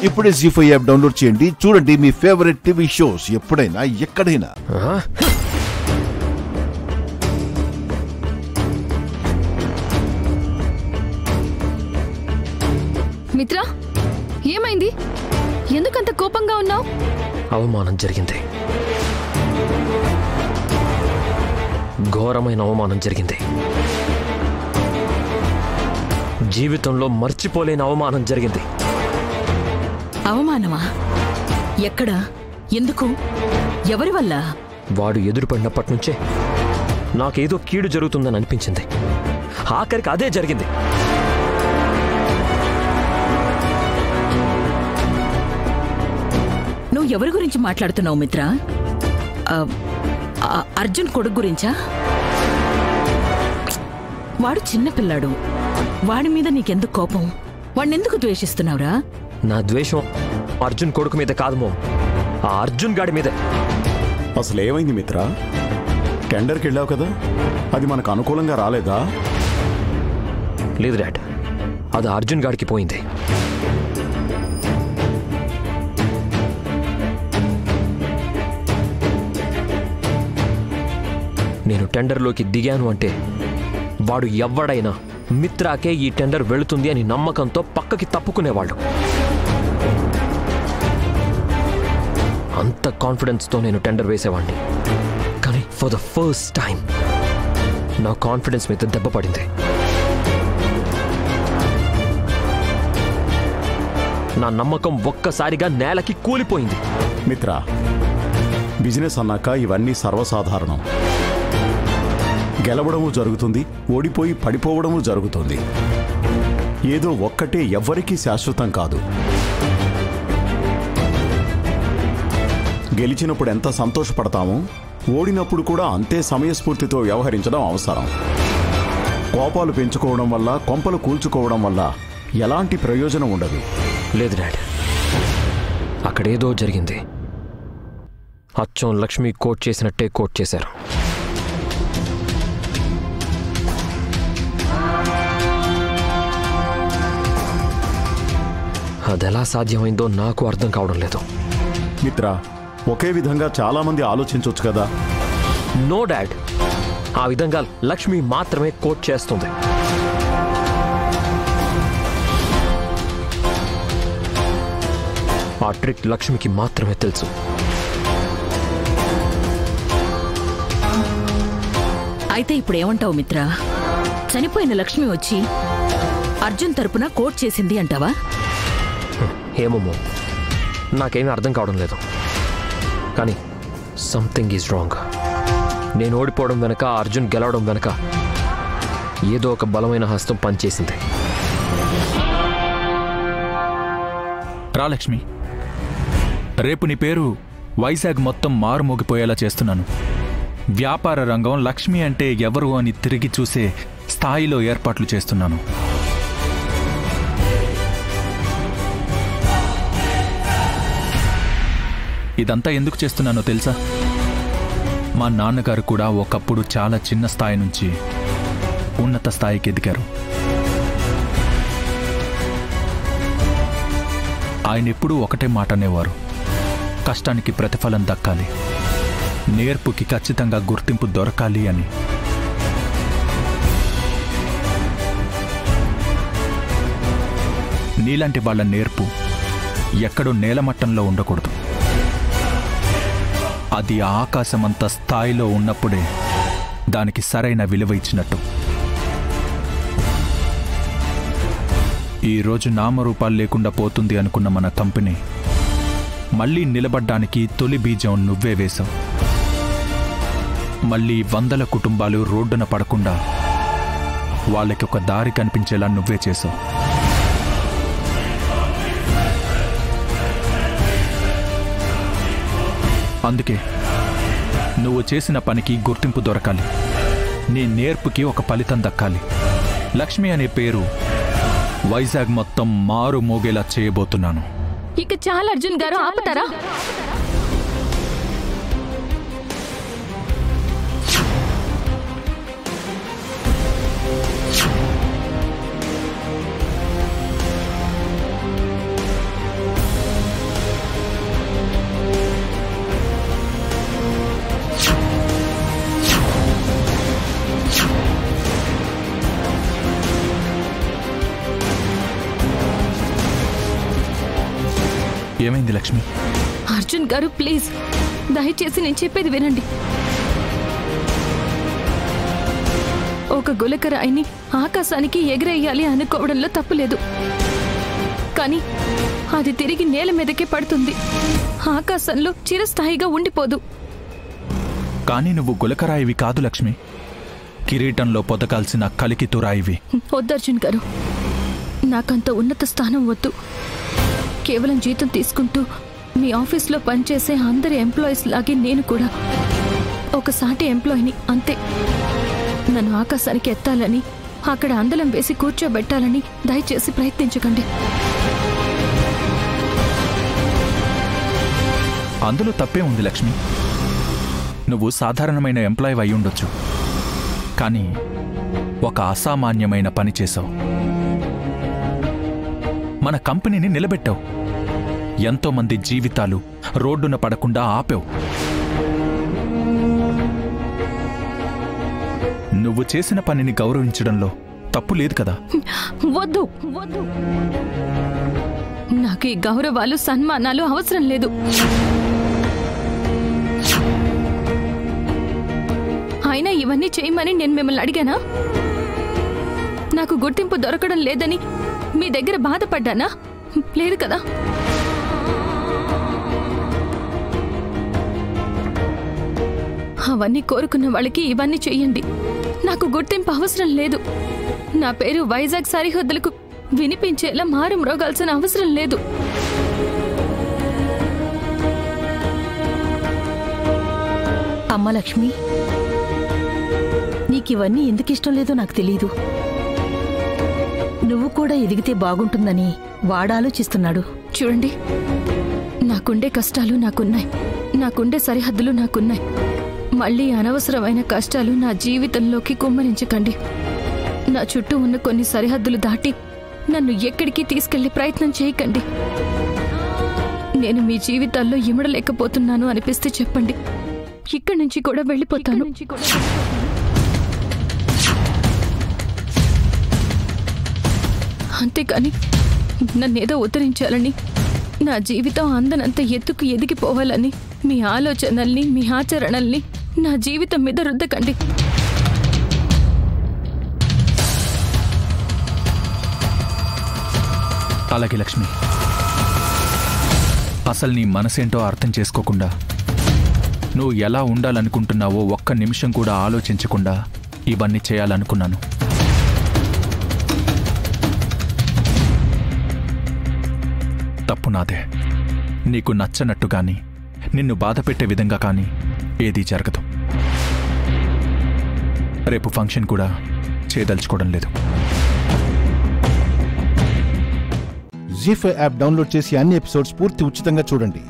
ఇప్పుడే జీ5 app download చేయండి. చూడండి మీ ఫేవరెట్ టీవీ షోస్ ఎప్పుడైనా ఎక్కడైనా. మిత్రా, ఏమైంది? ఎందుకంత కోపంగా ఉన్నావు? అవమానం జరిగింది, ఘోరమైన అవమానం జరిగింది. జీవితంలో మర్చిపోలేని అవమానం జరిగింది. అవమానమా? ఎక్కడ? ఎందుకు? ఎవరి వల్ల? వాడు ఎదురుపడినప్పటి నుంచే నాకేదో కీడు జరుగుతుందని అనిపించింది. ఆఖరికి అదే జరిగింది. నువ్వు ఎవరి గురించి మాట్లాడుతున్నావు మిత్రా? అర్జున్ కొడుకు గురించా? వాడు చిన్నపిల్లాడు. వాడి మీద నీకెందుకు కోపం? వాడినెందుకు ద్వేషిస్తున్నావురా? నా ద్వేషం అర్జున్ కొడుకు మీద కాదుమో, ఆ అర్జున్ గాడి మీదే. అసలు ఏమైంది మిత్రా? టెండర్కి వెళ్ళావు కదా, అది మనకు అనుకూలంగా రాలేదా? లేదు డాడ్, అది అర్జున్ గాడికి పోయింది. నేను టెండర్లోకి దిగాను అంటే వాడు ఎవడైనా మిత్రాకే ఈ టెండర్ వెళుతుంది అని నమ్మకంతో పక్కకి తప్పుకునేవాళ్ళు. అంత కాన్ఫిడెన్స్తో నేను టెండర్ వేసేవాడిని. కానీ ఫర్ ద ఫస్ట్ టైం నా కాన్ఫిడెన్స్ మీద దెబ్బ పడింది. నా నమ్మకం ఒక్కసారిగా నేలకి కూలిపోయింది. మిత్రా, బిజినెస్ అన్నాక ఇవన్నీ సర్వసాధారణం. గెలవడము జరుగుతుంది, ఓడిపోయి పడిపోవడము జరుగుతుంది. ఏదో ఒక్కటే ఎవ్వరికీ శాశ్వతం కాదు. గెలిచినప్పుడు ఎంత సంతోషపడతామో, ఓడినప్పుడు కూడా అంతే సమయస్ఫూర్తితో వ్యవహరించడం అవసరం. కోపాలు పెంచుకోవడం వల్ల, కొంపలు కూల్చుకోవడం వల్ల ఎలాంటి ప్రయోజనం ఉండదు. లేదు డాడ్, అక్కడేదో జరిగింది. అచ్చం లక్ష్మి కోట్ చేసినట్టే కోట్ చేశారు. అదెలా సాధ్యమైందో నాకు అర్థం కావడం లేదు. మిత్రా, ఒకే విధంగా చాలా మంది ఆలోచించవచ్చు కదా. నో డాడ్, ఆ విధంగా లక్ష్మి మాత్రమే కోట్ చేస్తుంది. ఆ ట్రిక్ లక్ష్మికి మాత్రమే తెలుసు. అయితే ఇప్పుడు ఏమంటావు మిత్రా? చనిపోయిన లక్ష్మి వచ్చి అర్జున్ తరపున కోట్ చేసింది అంటావా? ఏమో, నాకేమీ అర్థం కావడం లేదు. కానీ సంథింగ్ ఈజ్ రాంగ్. నేను ఓడిపోవడం వెనక, అర్జున్ గెలవడం వెనక ఏదో ఒక బలమైన హస్తం పనిచేసింది. రా లక్ష్మి, రేపు నీ పేరు వైజాగ్ మొత్తం మారుమోగిపోయేలా చేస్తున్నాను. వ్యాపార రంగం లక్ష్మి అంటే ఎవరు అని తిరిగి చూసే స్థాయిలో ఏర్పాట్లు చేస్తున్నాను. ఇదంతా ఎందుకు చేస్తున్నానో తెలుసా? మా నాన్నగారు కూడా ఒకప్పుడు చాలా చిన్న స్థాయి నుంచి ఉన్నత స్థాయికి ఎదిగారు. ఆయన ఎప్పుడూ ఒకటే మాట అనేవారు, కష్టానికి ప్రతిఫలం దక్కాలి, నేర్పుకి ఖచ్చితంగా గుర్తింపు దొరకాలి అని. నీలాంటి వాళ్ళ నేర్పు ఎక్కడో నేలమట్టంలో ఉండకూడదు. అది ఆకాశమంత స్థాయిలో ఉన్నప్పుడే దానికి సరైన విలువ ఇచ్చినట్టు. ఈరోజు నామరూపాలు లేకుండా పోతుంది అనుకున్న మన కంపెనీ మళ్ళీ నిలబడ్డానికి తొలి బీజం నువ్వే వేశావు. మళ్ళీ వందల కుటుంబాలు రోడ్డున పడకుండా వాళ్ళకి ఒక దారి కనిపించేలా నువ్వే చేశావు. అందుకే నువ్వు చేసిన పనికి గుర్తింపు దొరకాలి, నీ నేర్పుకి ఒక ఫలితం దక్కాలి. లక్ష్మి అనే పేరు వైజాగ్ మొత్తం మారు మోగేలా చేయబోతున్నాను. ఇక చాలా అర్జున్ గారు, ఆపుతారా? ఏమైంది లక్ష్మి? అర్జున్ గారు ప్లీజ్ దయచేసి నేను చెప్పేది వినండి. ఒక గులకరాయిని ఆకాశానికి ఎగిరేయాలి అనుకోవడంలో తప్పులేదు, కానీ అది తిరిగి నేల మీదకే పడుతుంది, ఆకాశంలో చిరస్థాయిగా ఉండిపోదు. కానీ నువ్వు గులకరాయివి కాదు లక్ష్మి, కిరీటంలో పొదకాల్సిన కలికి తురాయివి. వద్దర్జున్ గారు, నాకంత ఉన్నత స్థానం వద్దు. కేవలం జీతం తీసుకుంటూ మీ ఆఫీస్లో పనిచేసే అందరి ఎంప్లాయీస్ లాగే నేను కూడా ఒక సాటి ఎంప్లాయీని, అంతే. నన్ను ఆకాశానికి ఎత్తాలని, అక్కడ అందలం వేసి కూర్చోబెట్టాలని దయచేసి ప్రయత్నించకండి. అందులో తప్పే ఉంది లక్ష్మి. నువ్వు సాధారణమైన ఎంప్లాయీ అయి ఉండొచ్చు, కానీ ఒక అసామాన్యమైన పని చేశావు. మన కంపెనీని నిలబెట్టావు. ఎంతోమంది జీవితాలు రోడ్డున పడకుండా ఆపావు. నువ్వు చేసిన పనిని గౌరవించడంలో తప్పు లేదు కదా? వద్దు వద్దు, నాకు ఈ గౌరవాలు సన్మానాలు అవసరం లేదు. అయినా ఇవన్నీ చేయమని నేను మిమ్మల్ని అడిగానా? నాకు గుర్తింపు దొరకడం లేదని మీ దగ్గర బాధపడ్డానా? లేదు కదా. అవన్నీ కోరుకున్న వాళ్ళకి ఇవన్నీ చెయ్యండి. నాకు గుర్తింపు అవసరం లేదు. నా పేరు వైజాగ్ సరిహద్దులకు వినిపించేలా మారు మ్రోగాల్సిన అవసరం లేదు. అమ్మ లక్ష్మి, నీకివన్నీ ఎందుకు ఇష్టం లేదో నాకు తెలీదు. నువ్వు కూడా ఎదిగితే బాగుంటుందని వాడు ఆలోచిస్తున్నాడు. చూడండి, నాకుండే కష్టాలు నాకున్నాయి, నాకుండే సరిహద్దులు నాకున్నాయి. మళ్ళీ అనవసరమైన కష్టాలు నా జీవితంలోకి కుమ్మరించకండి. నా చుట్టూ ఉన్న కొన్ని సరిహద్దులు దాటి నన్ను ఎక్కడికి తీసుకెళ్లే ప్రయత్నం చేయకండి. నేను మీ జీవితాల్లో ఇమడలేకపోతున్నాను అనిపిస్తే చెప్పండి, ఇక్కడి నుంచి కూడా వెళ్ళిపోతాను. అంతేకాని నన్నేదో ఉత్తరించాలని, నా జీవితం అందనంత ఎత్తుకు ఎదిగిపోవాలని మీ ఆలోచనల్ని, మీ ఆచరణల్ని నా జీవితం మీద రుద్దకండి. అలాగే లక్ష్మి, అసలు నీ మనసేంటో అర్థం చేసుకోకుండా, నువ్వు ఎలా ఉండాలనుకుంటున్నావో ఒక్క నిమిషం కూడా ఆలోచించకుండా ఇవన్నీ చేయాలనుకున్నాను. తప్పు నాదే. నీకు నచ్చనట్టు కానీ, నిన్ను బాధపెట్టే విధంగా కానీ ఏదీ జరగదు. రేపు ఫంక్షన్ కూడా చేయదలుచుకోవడం లేదు. జీ5 యాప్ డౌన్లోడ్ చేసి అన్ని ఎపిసోడ్స్ పూర్తి ఉచితంగా చూడండి.